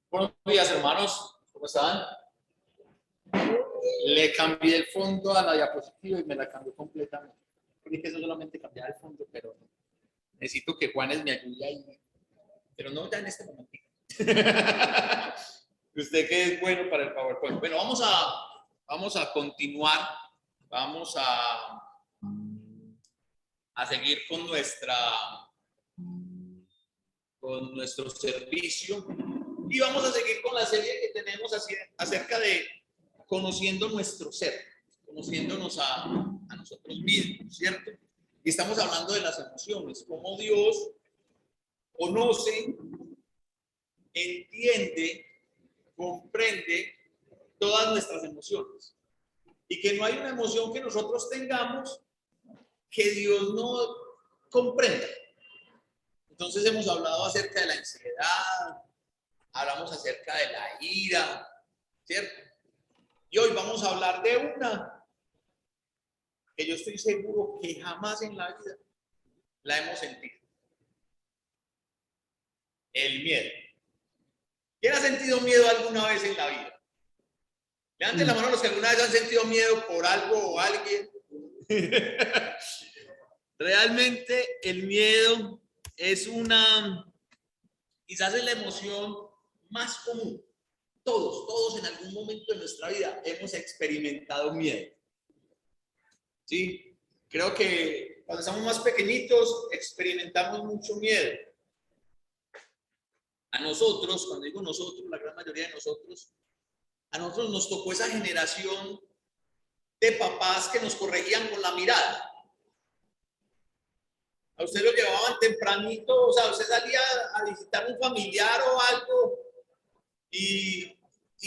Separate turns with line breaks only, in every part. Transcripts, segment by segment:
Buenos días, hermanos. ¿Cómo están? Le cambié el fondo a la diapositiva y me la cambió completamente. Dije que eso solamente cambiaba el fondo, pero necesito que Juanes me ayude ahí. Pero no ya en este momento. Usted que es bueno para el PowerPoint. Bueno, vamos a continuar. Vamos a seguir con nuestro servicio. Y vamos a seguir con la serie que tenemos acerca de conociendo nuestro ser, conociéndonos a nosotros mismos, ¿cierto? Y estamos hablando de las emociones, cómo Dios conoce, entiende, comprende todas nuestras emociones. Y que no hay una emoción que nosotros tengamos que Dios no comprenda. Entonces hemos hablado acerca de la ansiedad, hablamos acerca de la ira, ¿cierto? Y hoy vamos a hablar de una que yo estoy seguro que jamás en la vida la hemos sentido. El miedo. ¿Quién ha sentido miedo alguna vez en la vida? Levanten la mano los que alguna vez han sentido miedo por algo o alguien. Realmente el miedo es quizás es la emoción más común. Todos en algún momento de nuestra vida hemos experimentado miedo. ¿Sí? Creo que cuando estamos más pequeñitos experimentamos mucho miedo. A nosotros, cuando digo nosotros, la gran mayoría de nosotros, a nosotros nos tocó esa generación de papás que nos corregían con la mirada. A usted lo llevaban tempranito, o sea, usted salía a visitar un familiar o algo y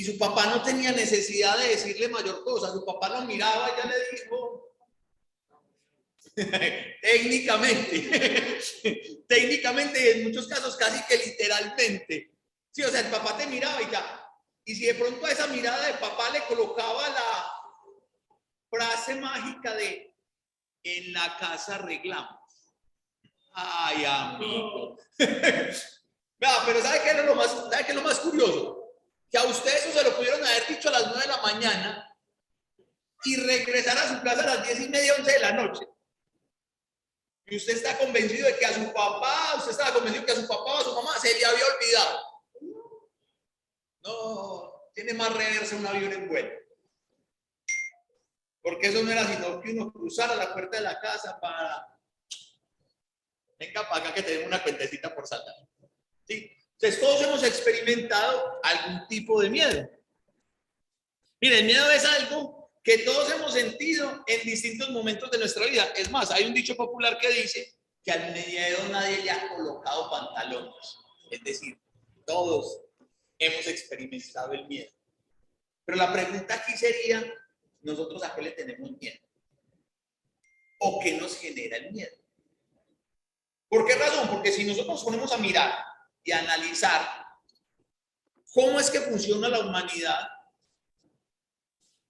su papá no tenía necesidad de decirle mayor cosa. Su papá lo miraba y ya le dijo, técnicamente, en muchos casos casi que literalmente. Sí, o sea, el papá te miraba y ya. Y si de pronto a esa mirada de papá le colocaba la frase mágica de en la casa arreglamos. Ay, amigo. Pero ¿sabe qué es lo más curioso? Que a usted eso se lo pudieron haber dicho a las 9 de la mañana y regresar a su casa a las 10:30, 11 de la noche. Y usted está convencido de que usted estaba convencido que a su papá o a su mamá se le había olvidado. No, tiene más reversa un avión en vuelo. Porque eso no era sino que uno cruzara la puerta de la casa para... Venga para acá que tenemos una cuentecita por saltar. ¿Sí? Entonces todos hemos experimentado algún tipo de miedo. Mire, el miedo es algo que todos hemos sentido en distintos momentos de nuestra vida. Es más, hay un dicho popular que dice que al miedo nadie le ha colocado pantalones. Es decir, todos hemos experimentado el miedo. Pero la pregunta aquí sería, ¿nosotros a qué le tenemos miedo? ¿O qué nos genera el miedo? ¿Por qué razón? Porque si nosotros nos ponemos a mirar y a analizar cómo es que funciona la humanidad,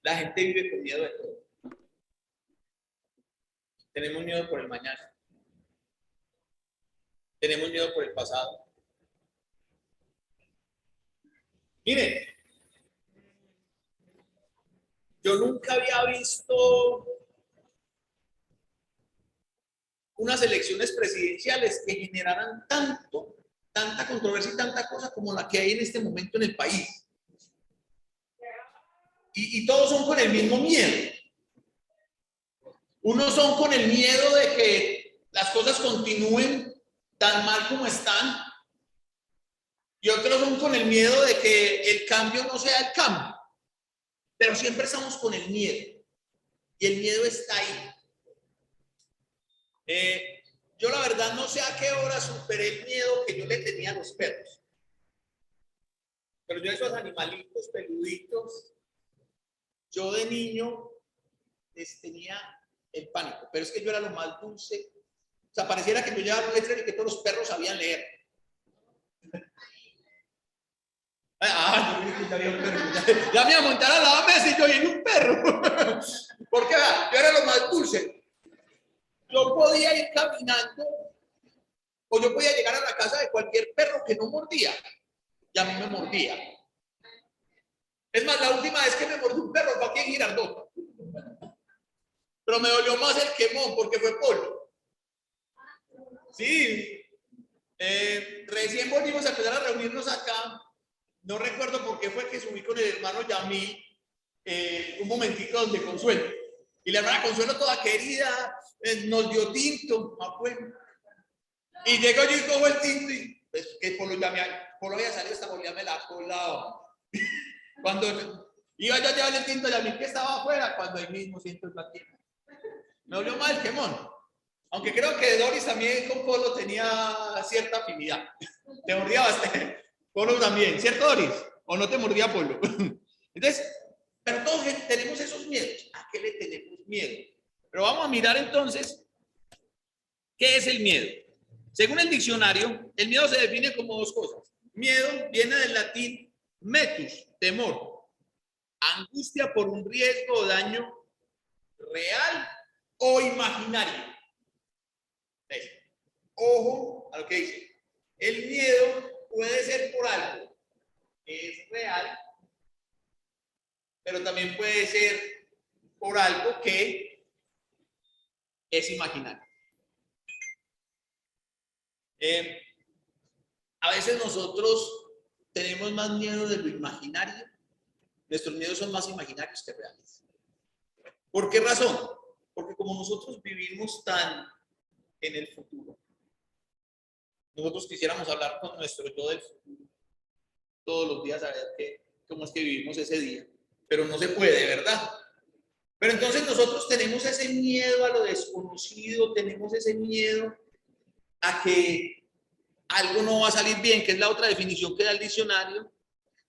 la gente vive con miedo de todo. Tenemos miedo por el mañana. Tenemos miedo por el pasado. Miren, yo nunca había visto unas elecciones presidenciales que generaran tanta controversia y tanta cosa como la que hay en este momento en el país. Y todos son con el mismo miedo. Unos son con el miedo de que las cosas continúen tan mal como están. Y otros son con el miedo de que el cambio no sea el cambio. Pero siempre estamos con el miedo. Y el miedo está ahí. yo la verdad no sé a qué hora superé el miedo que yo le tenía a los perros. Pero yo esos animalitos peluditos, yo de niño les tenía el pánico. Pero es que yo era lo más dulce. O sea, pareciera que yo llevaba un letrero y que todos los perros sabían leer. Ya me iba a montar a la mesa y yo y un perro. Porque yo era lo más dulce. Yo podía ir caminando o yo podía llegar a la casa de cualquier perro que no mordía y a mí me mordía. Es más, la última vez que me mordió un perro fue aquí en Girardota. Pero me dolió más el quemón porque fue polvo. Sí. Recién volvimos a empezar a reunirnos acá. No recuerdo por qué fue que subí con el hermano Yamil un momentito donde Consuelo. Y la hermana Consuelo toda querida nos dio tinto. Y llego yo y cojo el tinto y pues, que Polo había salido esta bolilla, me la ha colado. Cuando iba yo a llevarle el tinto a Yamil que estaba afuera, cuando ahí mismo siento el platillo. Me dolió más el quemón. Aunque creo que Doris también con Polo tenía cierta afinidad. Te mordía bastante. Polo también, ¿cierto, Doris? ¿O no te mordía Polo? Entonces, pero todos tenemos esos miedos. ¿A qué le tenemos miedo? Pero vamos a mirar entonces, ¿qué es el miedo? Según el diccionario, el miedo se define como dos cosas. Miedo viene del latín metus, temor. Angustia por un riesgo o daño real o imaginario. Ojo a lo que dice. El miedo puede ser por algo que es real, pero también puede ser por algo que es imaginario. A veces nosotros tenemos más miedo de lo imaginario. Nuestros miedos son más imaginarios que reales. ¿Por qué razón? Porque como nosotros vivimos tan en el futuro, nosotros quisiéramos hablar con nuestro yo del futuro todos los días a ver cómo es que vivimos ese día, pero no se puede, ¿verdad? Pero entonces nosotros tenemos ese miedo a lo desconocido, tenemos ese miedo a que algo no va a salir bien, que es la otra definición que da el diccionario.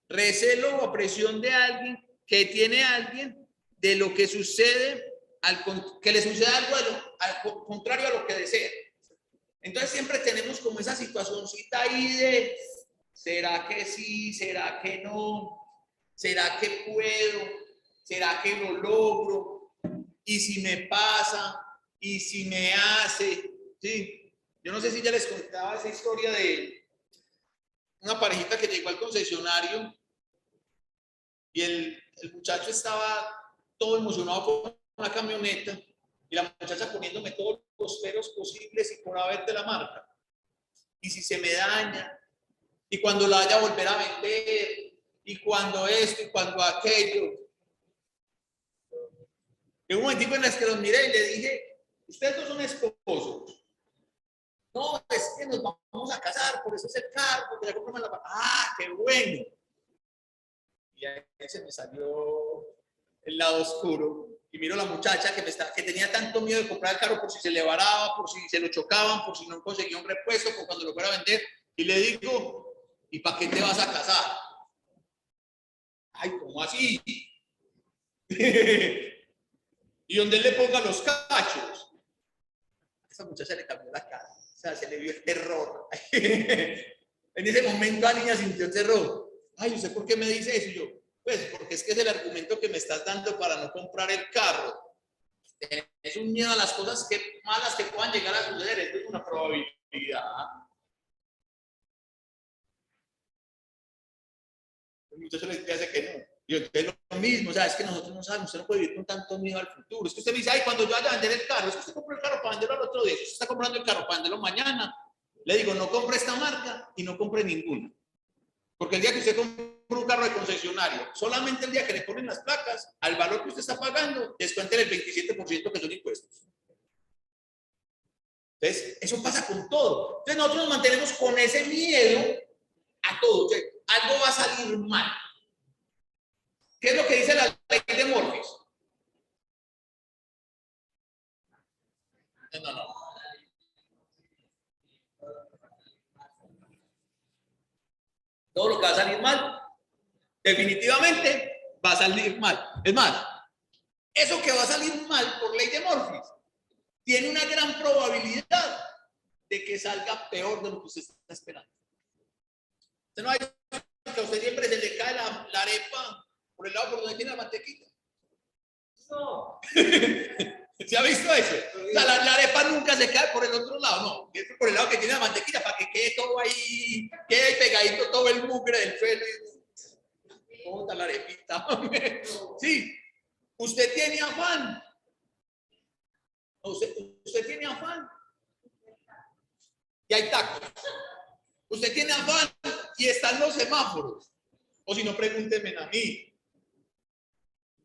Recelo o opresión de alguien, que tiene alguien de lo que sucede, que le sucede algo al contrario a lo que desea. Entonces siempre tenemos como esa situacióncita ahí de, ¿será que sí? ¿Será que no? ¿Será que puedo? ¿Será que lo logro? ¿Y si me pasa? ¿Y si me hace? ¿Sí? Yo no sé si ya les contaba esa historia de una parejita que llegó al concesionario y el muchacho estaba todo emocionado con una camioneta y la muchacha poniéndome todos los peros posibles y por haber de la marca. Y si se me daña, y cuando la vaya a volver a vender, y cuando esto, y cuando aquello. En un momentico en el que los miré y le dije, ustedes no son esposos. No, es que nos vamos a casar, por eso es el carro, porque ya compramos la... ¡Ah, qué bueno! Y ahí se me salió el lado oscuro. Y miro a la muchacha que tenía tanto miedo de comprar el carro por si se le varaba, por si se lo chocaban, por si no conseguía un repuesto, por cuando lo fuera a vender. Y le digo, ¿y para qué te vas a casar? Ay, ¿cómo así? Y donde él le ponga los cachos. A esa muchacha le cambió la cara. O sea, se le vio el terror. En ese momento a la niña sintió terror. Ay, ¿usted por qué me dice eso? Y yo, pues porque es que es el argumento que me estás dando para no comprar el carro. Es un miedo a las cosas malas que puedan llegar a suceder. Esto es una probabilidad. El muchacho le dice que no. Y entonces lo mismo, o sea, es que nosotros no sabemos, usted no puede vivir con tanto miedo al futuro. Es que usted me dice, ay, cuando yo vaya a vender el carro, es que usted compró el carro para venderlo al otro día, usted está comprando el carro para venderlo mañana. Le digo, no compre esta marca y no compre ninguna. Porque el día que usted compra un carro de concesionario, solamente el día que le ponen las placas, al valor que usted está pagando, descuenten el 27% que son impuestos. Entonces, eso pasa con todo. Entonces, nosotros nos mantenemos con ese miedo a todo. Entonces, algo va a salir mal. ¿Qué es lo que dice la ley de Morpheus? No. Todo lo que va a salir mal, definitivamente va a salir mal. Es más, eso que va a salir mal por ley de Murphy tiene una gran probabilidad de que salga peor de lo que usted está esperando. Usted no hay que a usted siempre se le cae la arepa por el lado por donde tiene la mantequilla. No. ¿Se ha visto eso? O sea, la arepa nunca se cae por el otro lado, no. Es por el lado que tiene la mantequilla para que quede todo ahí, quede pegadito todo el mugre del pelo. ¿Cómo está la arepita? Sí. Usted tiene afán. Usted tiene afán. Y hay tacos. Usted tiene afán y están los semáforos. O si no, pregúntenme a mí.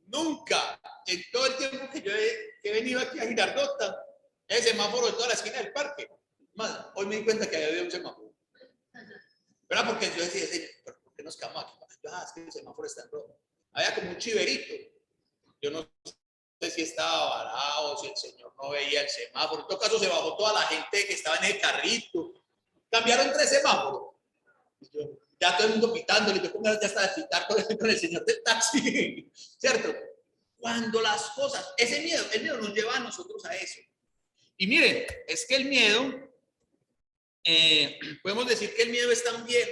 Nunca, en todo el tiempo que yo he venido aquí a Girardota, el semáforo de toda la esquina del parque. Más, hoy me di cuenta que había un semáforo. ¿Verdad? Porque yo decía, ¿por qué nos quedamos aquí? Es que el semáforo está en rojo. Había como un chiverito. Yo no sé si estaba varado, si el señor no veía el semáforo. En todo caso, se bajó toda la gente que estaba en el carrito. Cambiaron 3 semáforos. Ya todo el mundo pitándole, yo pongo ya hasta de pitar con el señor del taxi, ¿cierto? Cuando las cosas, el miedo nos lleva a nosotros a eso. Y miren, es que el miedo, podemos decir que el miedo es tan viejo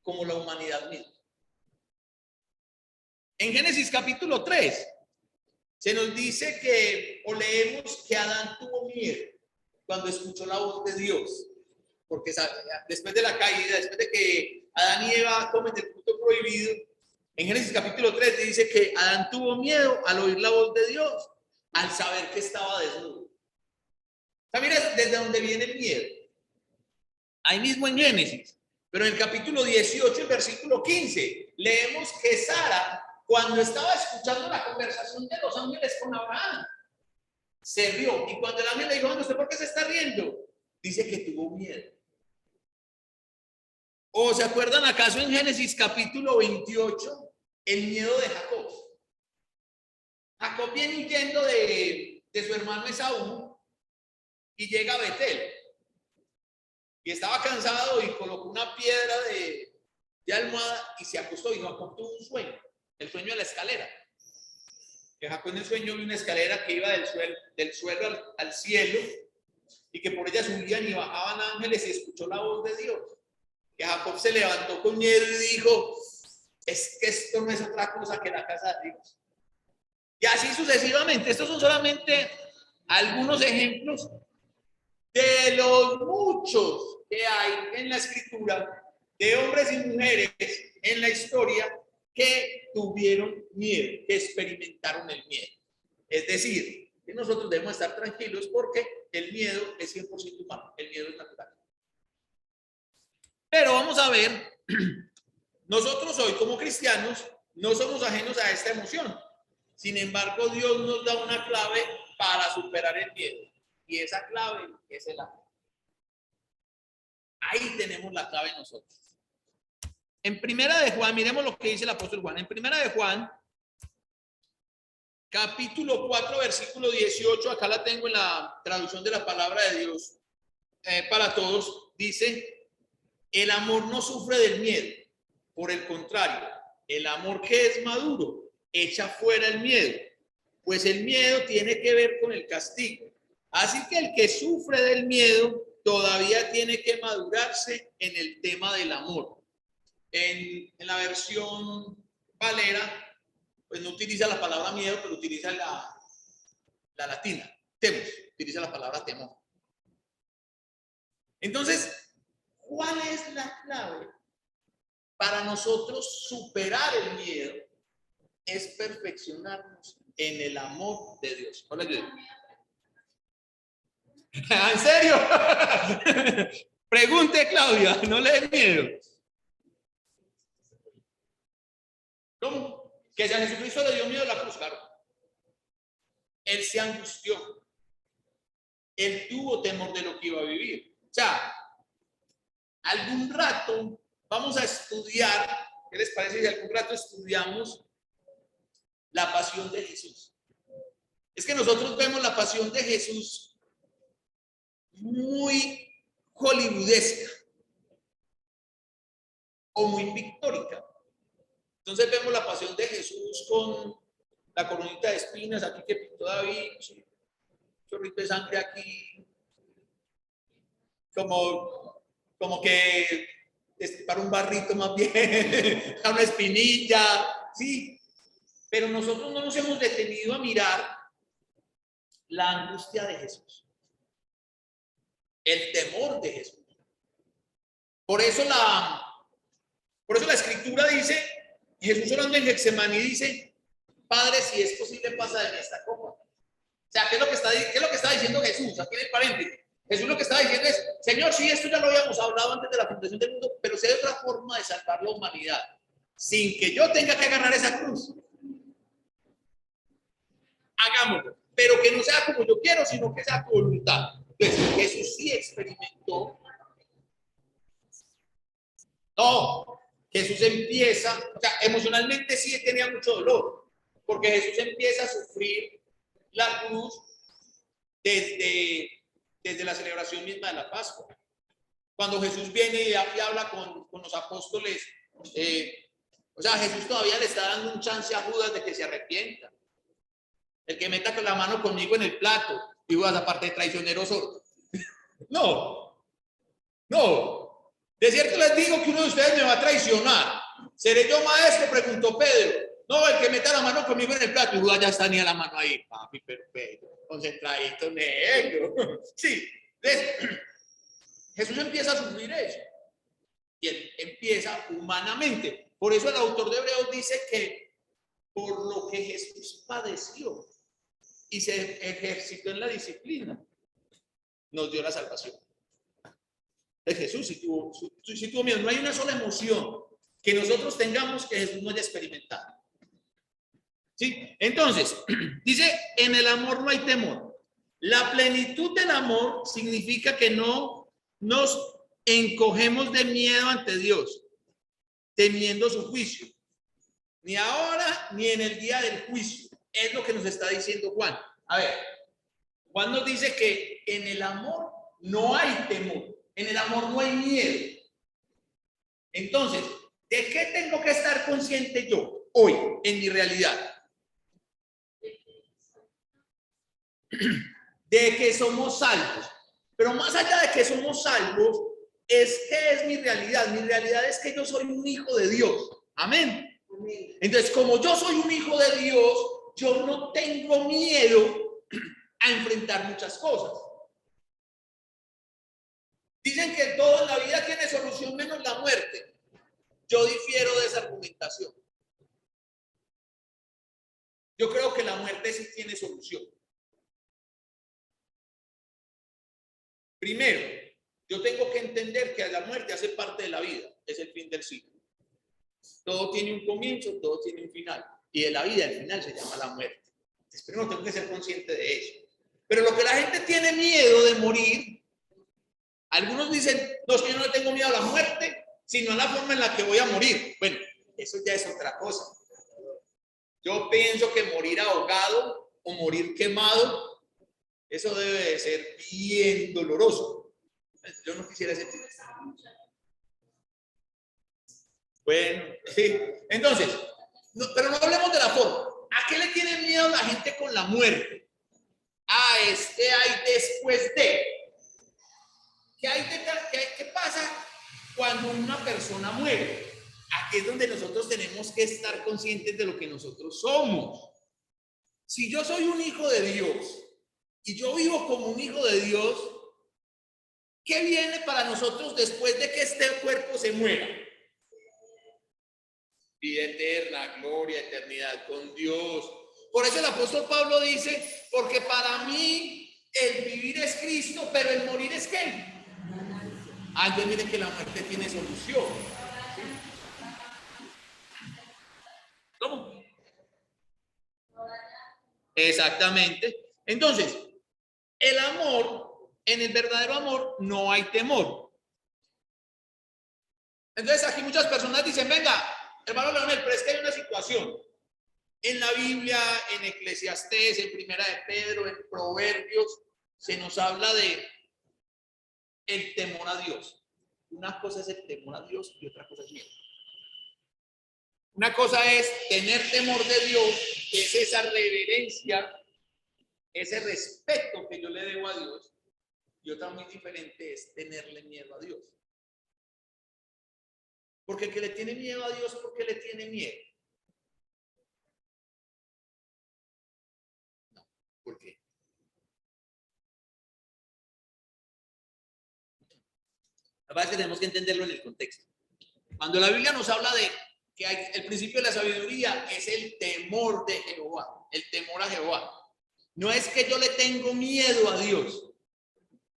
como la humanidad misma. En Génesis capítulo 3, se nos dice que, o leemos que Adán tuvo miedo cuando escuchó la voz de Dios. Porque después de la caída, después de que Adán y Eva comen del fruto prohibido, en Génesis capítulo 3 dice que Adán tuvo miedo al oír la voz de Dios, al saber que estaba desnudo. O sea, mira desde dónde viene el miedo. Ahí mismo en Génesis, pero en el capítulo 18, el versículo 15, leemos que Sara, cuando estaba escuchando la conversación de los ángeles con Abraham, se rió. Y cuando el ángel le dijo, ¿usted por qué se está riendo? Dice que tuvo miedo. ¿O se acuerdan acaso en Génesis capítulo 28 el miedo de Jacob? Jacob viene huyendo de su hermano Esaú y llega a Betel. Y estaba cansado y colocó una piedra de almohada y se acostó. Y Jacob tuvo un sueño, el sueño de la escalera. Que Jacob en el sueño vio una escalera que iba del suelo al cielo y que por ella subían y bajaban ángeles y escuchó la voz de Dios. Que Jacob se levantó con miedo y dijo, es que esto no es otra cosa que la casa de Dios. Y así sucesivamente. Estos son solamente algunos ejemplos de los muchos que hay en la escritura, de hombres y mujeres en la historia que tuvieron miedo, que experimentaron el miedo. Es decir, que nosotros debemos estar tranquilos porque el miedo es 100% humano, el miedo es natural. Pero vamos a ver, nosotros hoy como cristianos no somos ajenos a esta emoción. Sin embargo, Dios nos da una clave para superar el miedo. Y esa clave es el amor. Ahí tenemos la clave nosotros. En Primera de Juan, miremos lo que dice el apóstol Juan. En Primera de Juan, capítulo 4, versículo 18, acá la tengo en la traducción de la palabra de Dios para todos, dice, el amor no sufre del miedo, por el contrario, el amor que es maduro echa fuera el miedo, pues el miedo tiene que ver con el castigo. Así que el que sufre del miedo todavía tiene que madurarse en el tema del amor. En la versión Valera, pues no utiliza la palabra miedo, pero utiliza la latina, temor, utiliza la palabra temor. Entonces, ¿cuál es la clave para nosotros superar el miedo? Es perfeccionarnos en el amor de Dios. Hola, ¿en serio? Pregunte, Claudia, no le dé miedo. ¿Cómo? Que si a Jesucristo le dio miedo la cruz, claro. Él se angustió. Él tuvo temor de lo que iba a vivir. O sea, algún rato vamos a estudiar, ¿qué les parece si algún rato estudiamos la pasión de Jesús? Es que nosotros vemos la pasión de Jesús muy hollywoodesca. o muy pictórica. Entonces vemos la pasión de Jesús con la coronita de espinas aquí que pintó David, sí, chorrito de sangre aquí, como que para un barrito más bien, a una espinilla, sí. Pero nosotros no nos hemos detenido a mirar la angustia de Jesús, el temor de Jesús. Por eso la escritura dice, Jesús orando en Getsemaní dice, Padre, si es posible, pasa de mí esta copa. O sea, ¿qué es lo que está diciendo Jesús? Aquí en el paréntesis. Jesús lo que está diciendo es, Señor, sí, esto ya lo habíamos hablado antes de la fundación del mundo, pero si hay otra forma de salvar la humanidad, sin que yo tenga que agarrar esa cruz, hagámoslo. Pero que no sea como yo quiero, sino que sea tu voluntad. Entonces, Jesús sí experimentó. No, Jesús empieza, o sea, emocionalmente sí tenía mucho dolor, porque Jesús empieza a sufrir la cruz desde la celebración misma de la Pascua. Cuando Jesús viene y habla con los apóstoles, o sea, Jesús todavía le está dando un chance a Judas de que se arrepienta. El que meta con la mano conmigo en el plato, y Judas, aparte de traicionero sordo. No. De cierto les digo que uno de ustedes me va a traicionar. ¿Seré yo maestro? Preguntó Pedro. No, el que meta la mano conmigo en el plato. Y Judas ya está ni a la mano ahí. Papi, perfecto. Concentradito, negro. Sí. Entonces, Jesús empieza a sufrir eso. Y él empieza humanamente. Por eso el autor de Hebreos dice que por lo que Jesús padeció y se ejercitó en la disciplina, nos dio la salvación. Jesús si tuvo miedo. No hay una sola emoción que nosotros tengamos que Jesús no haya experimentado. ¿Sí? Entonces, dice, en el amor no hay temor. La plenitud del amor significa que no nos encogemos de miedo ante Dios, temiendo su juicio. Ni ahora ni en el día del juicio. Es lo que nos está diciendo Juan. A ver, Juan nos dice que en el amor no hay temor. En el amor no hay miedo. Entonces, ¿de qué tengo que estar consciente yo hoy en mi realidad? De que somos salvos. Pero más allá de que somos salvos, ¿qué es mi realidad? Mi realidad es que yo soy un hijo de Dios. Amén. Entonces, como yo soy un hijo de Dios, yo no tengo miedo a enfrentar muchas cosas. Dicen que todo en la vida tiene solución menos la muerte. Yo difiero de esa argumentación. Yo creo que la muerte sí tiene solución. Primero, yo tengo que entender que la muerte hace parte de la vida, es el fin del ciclo. Todo tiene un comienzo, todo tiene un final. Y de la vida, el final se llama la muerte. Entonces, primero tengo que ser consciente de eso. Pero lo que la gente tiene miedo de morir, algunos dicen, no, es que yo no le tengo miedo a la muerte, sino a la forma en la que voy a morir. Bueno, eso ya es otra cosa. Yo pienso que morir ahogado o morir quemado, eso debe de ser bien doloroso. Yo no quisiera ese tipo. Bueno, sí. Entonces, pero no hablemos de la forma. ¿A qué le tiene miedo la gente con la muerte? Hay después de. ¿Qué pasa cuando una persona muere? Aquí es donde nosotros tenemos que estar conscientes de lo que nosotros somos. Si yo soy un hijo de Dios y yo vivo como un hijo de Dios, ¿qué viene para nosotros después de que este cuerpo se muera? Vida eterna, gloria, eternidad con Dios. Por eso el apóstol Pablo dice, porque para mí el vivir es Cristo, pero el morir es ¿qué? Entonces miren que la muerte tiene solución. ¿Sí? ¿Cómo? Exactamente. Entonces, el amor, en el verdadero amor no hay temor. Entonces aquí muchas personas dicen, venga, hermano Leonel, pero es que hay una situación. En la Biblia, en Eclesiastés, en Primera de Pedro, en Proverbios, se nos habla de el temor a Dios. Una cosa es el temor a Dios y otra cosa es miedo. Una cosa es tener temor de Dios, que es esa reverencia, ese respeto que yo le debo a Dios, y otra muy diferente es tenerle miedo a Dios. Porque el que le tiene miedo a Dios, ¿por qué le tiene miedo? No, ¿por qué? La verdad es que tenemos que entenderlo en el contexto. Cuando la Biblia nos habla de que el principio de la sabiduría es el temor de Jehová, el temor a Jehová. No es que yo le tengo miedo a Dios,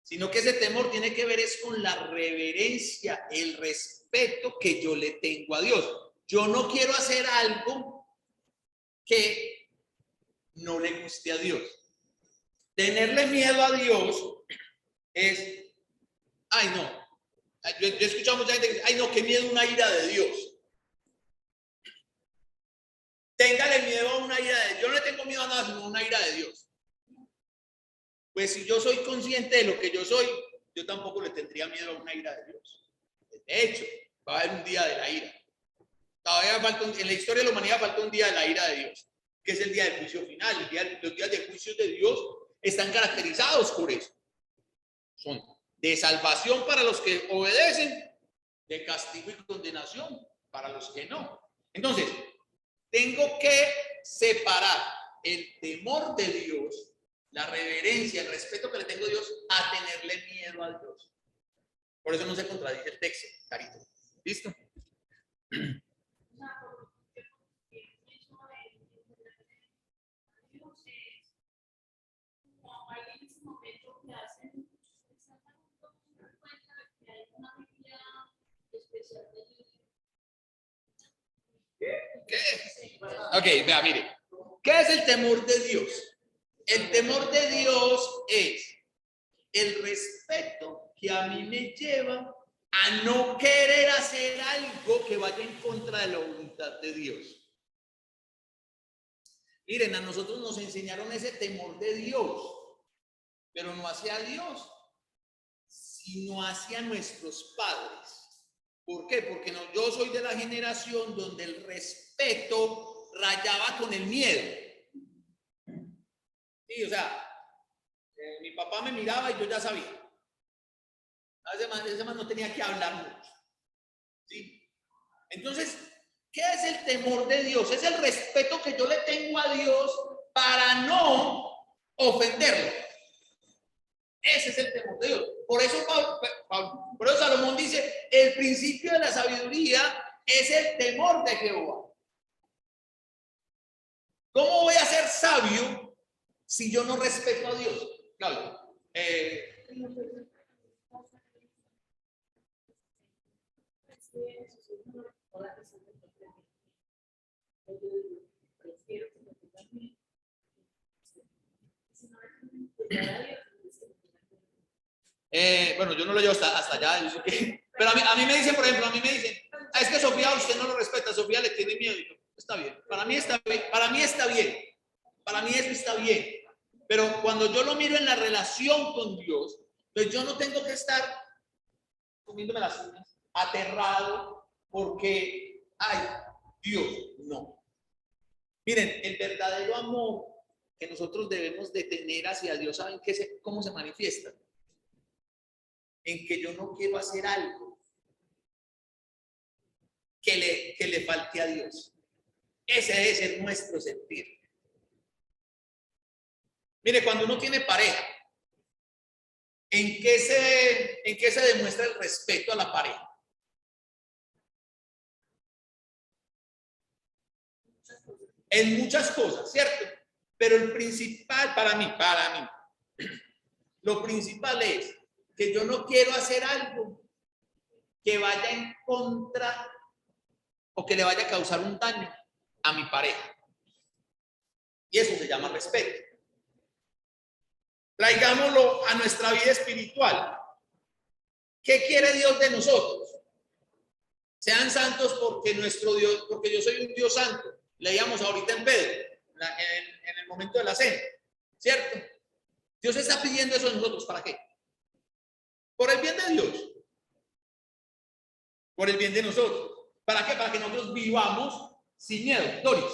sino que ese temor tiene que ver es con la reverencia, el respeto que yo le tengo a Dios. Yo no quiero hacer algo que no le guste a Dios. Tenerle miedo a Dios es, ay no, yo he escuchado a mucha gente que dice, ay no, qué miedo una ira de Dios. Téngale miedo a una ira de Dios. Yo no le tengo miedo a nada sino a una ira de Dios. Pues si yo soy consciente de lo que yo soy, yo tampoco le tendría miedo a una ira de Dios. De hecho, va a haber un día de la ira. Todavía falta en la historia de la humanidad falta un día de la ira de Dios, que es el día del juicio final. Los días de juicio de Dios están caracterizados por eso. Son de salvación para los que obedecen, de castigo y condenación para los que no. Entonces, tengo que separar el temor de Dios, la reverencia, el respeto que le tengo a Dios, a tenerle miedo a Dios. Por eso no se contradice el texto, Carito. ¿Listo? ¿Qué? Ok, vea, mire. ¿Qué es el temor de Dios? El temor de Dios es el respeto que a mí me lleva a no querer hacer algo que vaya en contra de la voluntad de Dios. Miren, a nosotros nos enseñaron ese temor de Dios, pero no hacia Dios, sino hacia nuestros padres. ¿Por qué? Porque no, yo soy de la generación donde el respeto rayaba con el miedo. Sí, o sea, mi papá me miraba y yo ya sabía. Ese man no tenía que hablar mucho. ¿Sí? Entonces, ¿qué es el temor de Dios? Es el respeto que yo le tengo a Dios para no ofenderlo. Ese es el temor de Dios. Por eso, por eso Salomón dice, el principio de la sabiduría es el temor de Jehová. ¿Cómo voy a ser sabio si yo no respeto a Dios? Claro. Bueno, yo no lo llevo hasta allá, pero a mí me dicen, por ejemplo, es que Sofía, usted no lo respeta, Sofía le tiene miedo. Y yo, está bien, para mí está bien, para mí está bien, para mí eso está bien, pero cuando yo lo miro en la relación con Dios, pues yo no tengo que estar comiéndome las uñas, aterrado, porque, ay, Dios, no. Miren, el verdadero amor que nosotros debemos de tener hacia Dios, ¿saben cómo se manifiesta? En que yo no quiero hacer algo que le falte a Dios. Ese debe ser nuestro sentir. Mire, cuando uno tiene pareja, ¿en qué se demuestra el respeto a la pareja? En muchas cosas, ¿cierto? Pero el principal para mí, lo principal es que yo no quiero hacer algo que vaya en contra o que le vaya a causar un daño a mi pareja. Y eso se llama respeto. Traigámoslo a nuestra vida espiritual. ¿Qué quiere Dios de nosotros? Sean santos porque nuestro Dios, porque yo soy un Dios santo. Leíamos ahorita en Pedro, en el momento de la cena, ¿cierto? Dios está pidiendo eso de nosotros, ¿para qué? Por el bien de Dios, por el bien de nosotros. ¿Para qué? Para que nosotros vivamos Sin miedo. Doris.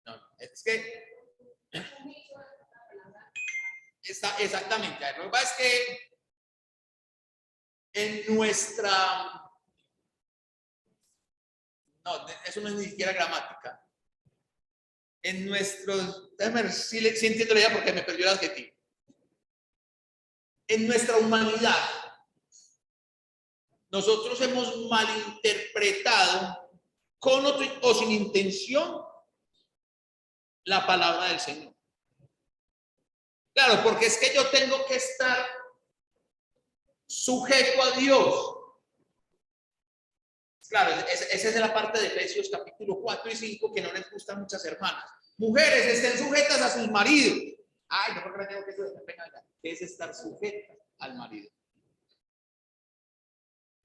No, es que está exactamente. Lo que pasa es que en nuestra... No, eso no es ni siquiera gramática. En nuestros... Déjame ver si entiendo ya porque me perdió el adjetivo. En nuestra humanidad, nosotros hemos malinterpretado con o sin intención la palabra del Señor. Claro, porque es que yo tengo que estar sujeto a Dios. Claro, esa es la parte de Efesios capítulo 4 y 5 que no les gusta a muchas hermanas. Mujeres, estén sujetas a sus maridos. Ay, no, porque me tengo que es estar sujeta al marido.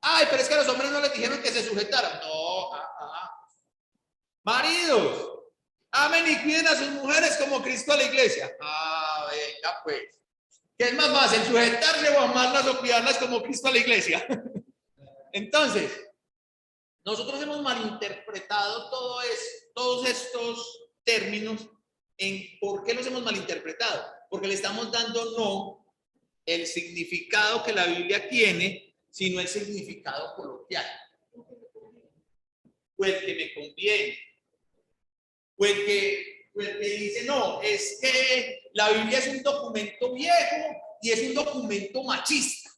Ay, pero es que a los hombres no les dijeron que se sujetaran. No, Maridos, amen y cuiden a sus mujeres como Cristo a la iglesia. Venga pues. ¿Qué es más fácil, sujetarse o amarlas o cuidarlas como Cristo a la iglesia? Entonces, nosotros hemos malinterpretado todos estos términos. ¿Por qué los hemos malinterpretado? Porque le estamos dando no el significado que la Biblia tiene, sino el significado coloquial. O el que me conviene. O el que dice, no, es que la Biblia es un documento viejo y es un documento machista.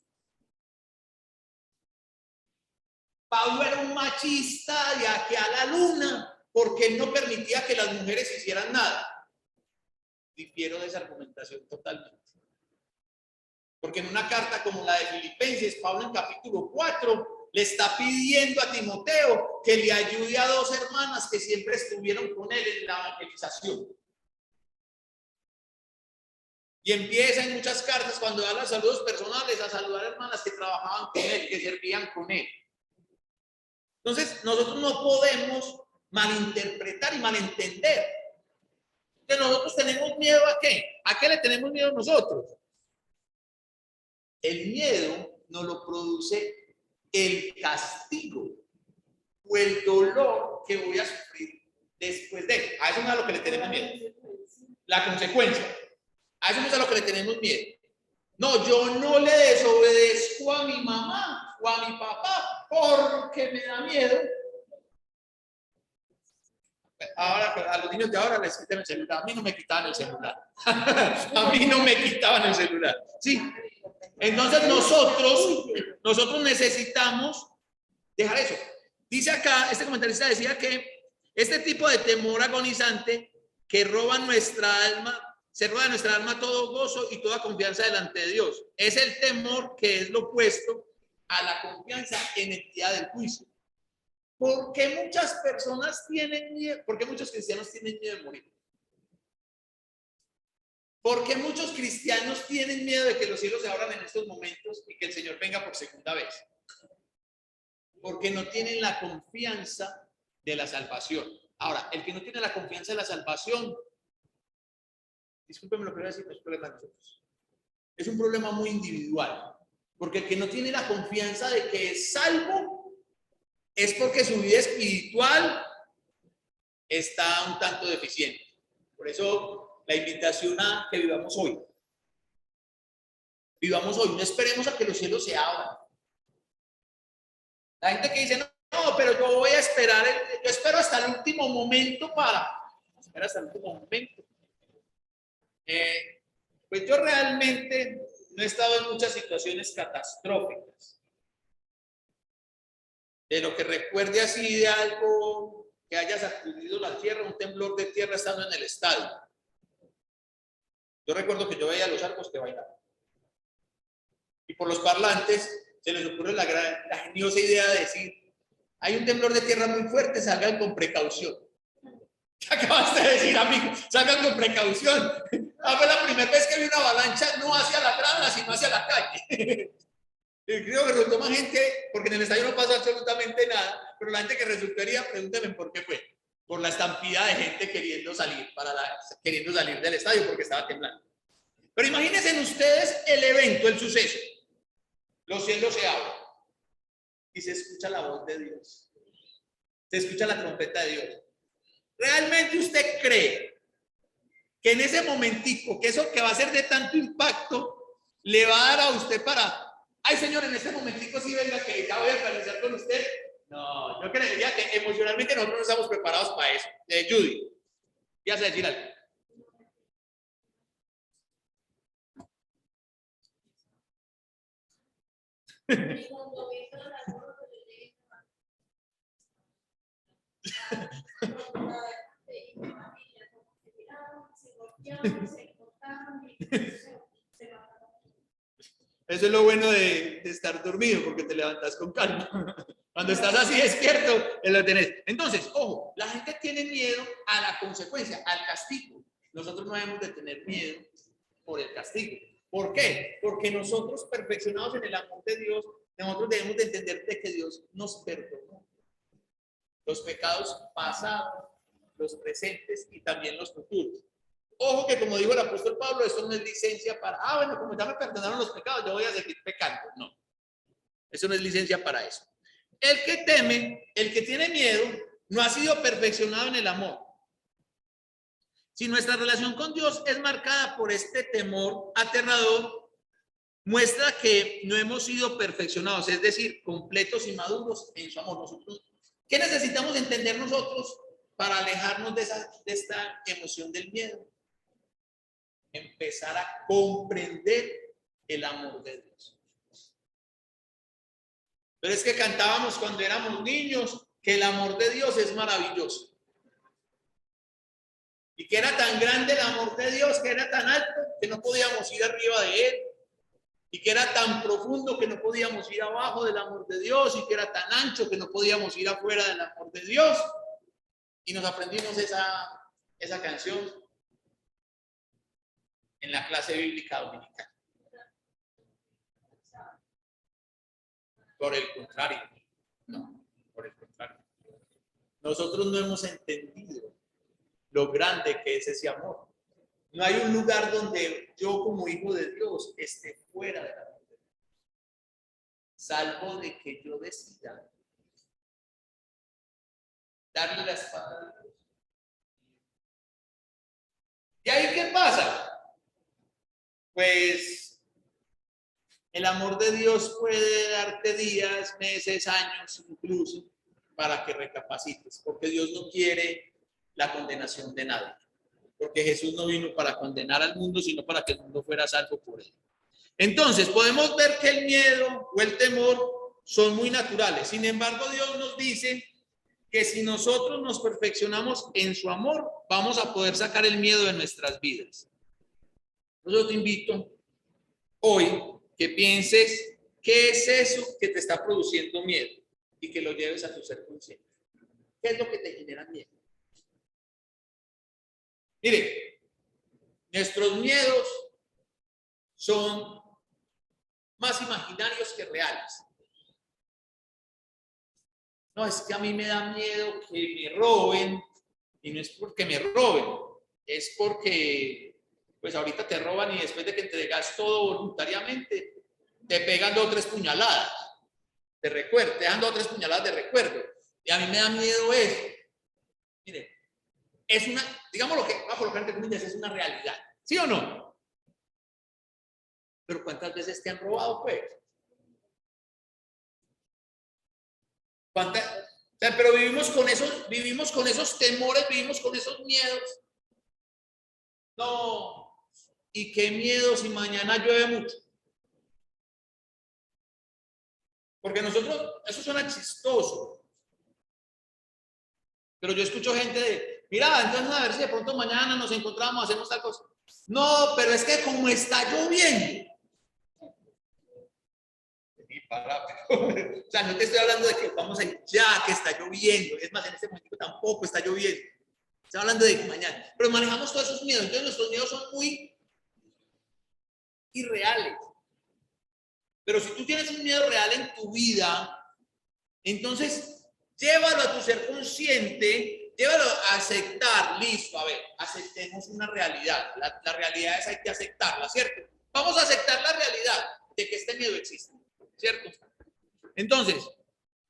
Pablo era un machista de aquí a la luna porque él no permitía que las mujeres hicieran nada. Difiero de esa argumentación totalmente. Porque en una carta como la de Filipenses, Pablo en capítulo 4 le está pidiendo a Timoteo que le ayude a dos hermanas que siempre estuvieron con él en la evangelización. Y empieza en muchas cartas, cuando da los saludos personales, a saludar a hermanas que trabajaban con él, que servían con él. Entonces, nosotros no podemos malinterpretar y malentender. Que nosotros tenemos miedo ¿a qué? ¿A qué le tenemos miedo nosotros? El miedo nos lo produce el castigo o el dolor que voy a sufrir después de. A eso no es a lo que le tenemos miedo. La consecuencia. A eso no es a lo que le tenemos miedo. No, yo no le desobedezco a mi mamá o a mi papá porque me da miedo. Ahora, a los niños de ahora les quitan el celular. A mí no me quitaban el celular. A mí no me quitaban el celular. Sí. Entonces nosotros necesitamos dejar eso. Dice acá, este comentarista decía que este tipo de temor agonizante que roba nuestra alma, se roba de nuestra alma todo gozo y toda confianza delante de Dios. Es el temor que es lo opuesto a la confianza en el día del juicio. ¿Por qué muchas personas tienen miedo? ¿Por qué muchos cristianos tienen miedo de morir? ¿Por qué muchos cristianos tienen miedo de que los cielos se abran en estos momentos y que el Señor venga por segunda vez? Porque no tienen la confianza de la salvación. Ahora, el que no tiene la confianza de la salvación, discúlpenme lo que voy a decir, no es problema de nosotros. Es un problema muy individual. Porque el que no tiene la confianza de que es salvo, es porque su vida espiritual está un tanto deficiente. Por eso la invitación a que vivamos hoy. Vivamos hoy, no esperemos a que los cielos se abran. La gente que dice, no, pero yo voy a esperar, yo espero hasta el último momento esperar hasta el último momento. Pues yo realmente no he estado en muchas situaciones catastróficas. De lo que recuerde así de algo que haya sacudido la tierra, un temblor de tierra estando en el estadio. Yo recuerdo que yo veía los arcos que bailaban. Y por los parlantes se les ocurre la geniosa idea de decir, hay un temblor de tierra muy fuerte, salgan con precaución. ¿Qué acabaste de decir, amigo? Salgan con precaución. Fue la primera vez que vi una avalancha, no hacia la grada, sino hacia la calle. Creo que resultó más gente, porque en el estadio no pasó absolutamente nada, pero la gente que resultaría, pregúntenme por qué fue. Por la estampida de gente queriendo salir del estadio porque estaba temblando. Pero imagínense ustedes el evento, el suceso. Los cielos se abren y se escucha la voz de Dios. Se escucha la trompeta de Dios. ¿Realmente usted cree que en ese momentico, que eso que va a ser de tanto impacto, le va a dar a usted para, ay señor, en este momentico sí venga que ya voy a organizar con usted? No, yo creería que emocionalmente nosotros no estamos preparados para eso. Judy, ¿ya se decir algo? Eso es lo bueno de estar dormido, porque te levantas con calma. Cuando estás así despierto, lo tenés. Entonces, ojo, la gente tiene miedo a la consecuencia, al castigo. Nosotros no debemos de tener miedo por el castigo. ¿Por qué? Porque nosotros, perfeccionados en el amor de Dios, nosotros debemos de entender de que Dios nos perdonó los pecados pasados, los presentes y también los futuros. Ojo que, como dijo el apóstol Pablo, esto no es licencia para, bueno, como ya me perdonaron los pecados, yo voy a seguir pecando. No, eso no es licencia para eso. El que teme, el que tiene miedo, no ha sido perfeccionado en el amor. Si nuestra relación con Dios es marcada por este temor aterrador, muestra que no hemos sido perfeccionados, es decir, completos y maduros en su amor. Nosotros, ¿qué necesitamos entender nosotros para alejarnos de esta emoción del miedo? Empezar a comprender el amor de Dios. Pero es que cantábamos cuando éramos niños que el amor de Dios es maravilloso. Y que era tan grande el amor de Dios, que era tan alto que no podíamos ir arriba de él. Y que era tan profundo que no podíamos ir abajo del amor de Dios. Y que era tan ancho que no podíamos ir afuera del amor de Dios. Y nos aprendimos esa canción en la clase bíblica dominical. Por el contrario, no, por el contrario. Nosotros no hemos entendido lo grande que es ese amor. No hay un lugar donde yo como hijo de Dios esté fuera del amor de Dios, salvo de que yo decida darle la espalda a Dios. ¿Y ahí qué pasa? Pues el amor de Dios puede darte días, meses, años, incluso, para que recapacites, porque Dios no quiere la condenación de nadie, porque Jesús no vino para condenar al mundo, sino para que el mundo fuera salvo por él. Entonces, podemos ver que el miedo o el temor son muy naturales. Sin embargo, Dios nos dice que si nosotros nos perfeccionamos en su amor, vamos a poder sacar el miedo de nuestras vidas. Yo te invito hoy que pienses qué es eso que te está produciendo miedo y que lo lleves a tu ser consciente. ¿Qué es lo que te genera miedo? Mire, nuestros miedos son más imaginarios que reales. No, es que a mí me da miedo que me roben, y no es porque me roben, es porque pues ahorita te roban y después de que entregas todo voluntariamente, te pegan 2 o 3 puñaladas de recuerdo, te dan 2 o 3 puñaladas de recuerdo. Y a mí me da miedo eso. Mire, es una, digamos lo que va a colocar entre comillas, es una realidad. ¿Sí o no? Pero ¿cuántas veces te han robado, pues? ¿Cuántas? O sea, pero vivimos con esos temores, vivimos con esos miedos. No, y qué miedo si mañana llueve mucho. Porque nosotros, eso suena chistoso. Pero yo escucho gente de, mira, entonces a ver si de pronto mañana nos encontramos, hacemos tal cosa. No, pero es que como está lloviendo. O sea, no te estoy hablando de que vamos a ir ya, que está lloviendo. Es más, en este momento tampoco está lloviendo. Estoy hablando de mañana. Pero manejamos todos esos miedos. Entonces nuestros miedos son muy irreales. Pero si tú tienes un miedo real en tu vida, entonces llévalo a tu ser consciente llévalo a aceptar, listo, a ver, aceptemos una realidad. La realidad es hay que aceptarla, ¿cierto? Vamos a aceptar la realidad de que este miedo existe, ¿cierto? Entonces,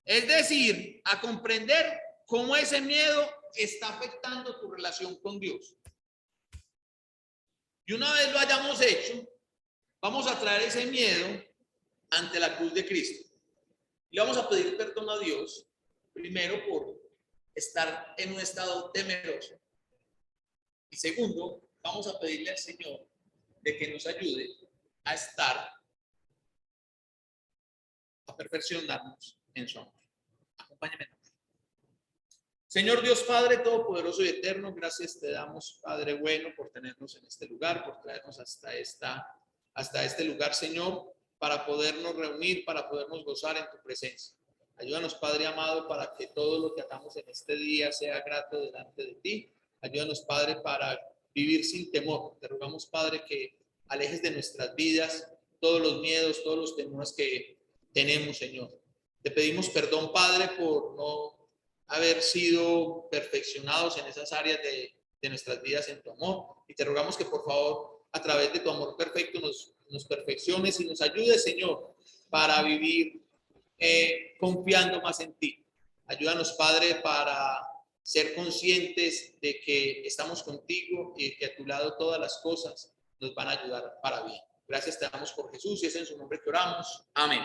es decir, a comprender cómo ese miedo está afectando tu relación con Dios. Y una vez lo hayamos hecho, vamos a traer ese miedo ante la cruz de Cristo. Y le vamos a pedir perdón a Dios, primero por estar en un estado temeroso. Y segundo, vamos a pedirle al Señor de que nos ayude a estar, a perfeccionarnos en su amor. Acompáñame. Señor Dios Padre Todopoderoso y Eterno, gracias te damos, Padre bueno, por tenernos en este lugar, por traernos hasta este lugar, Señor, para podernos reunir, para podernos gozar en tu presencia. Ayúdanos, Padre amado, para que todo lo que hagamos en este día sea grato delante de ti. Ayúdanos, Padre, para vivir sin temor. Te rogamos, Padre, que alejes de nuestras vidas todos los miedos, todos los temores que tenemos, Señor. Te pedimos perdón, Padre, por no haber sido perfeccionados en esas áreas de nuestras vidas en tu amor. Y te rogamos que, por favor, a través de tu amor perfecto nos perfecciones y nos ayudes, Señor, para vivir confiando más en ti. Ayúdanos, Padre, para ser conscientes de que estamos contigo y que a tu lado todas las cosas nos van a ayudar para bien. Gracias te damos por Jesús y es en su nombre que oramos. Amén.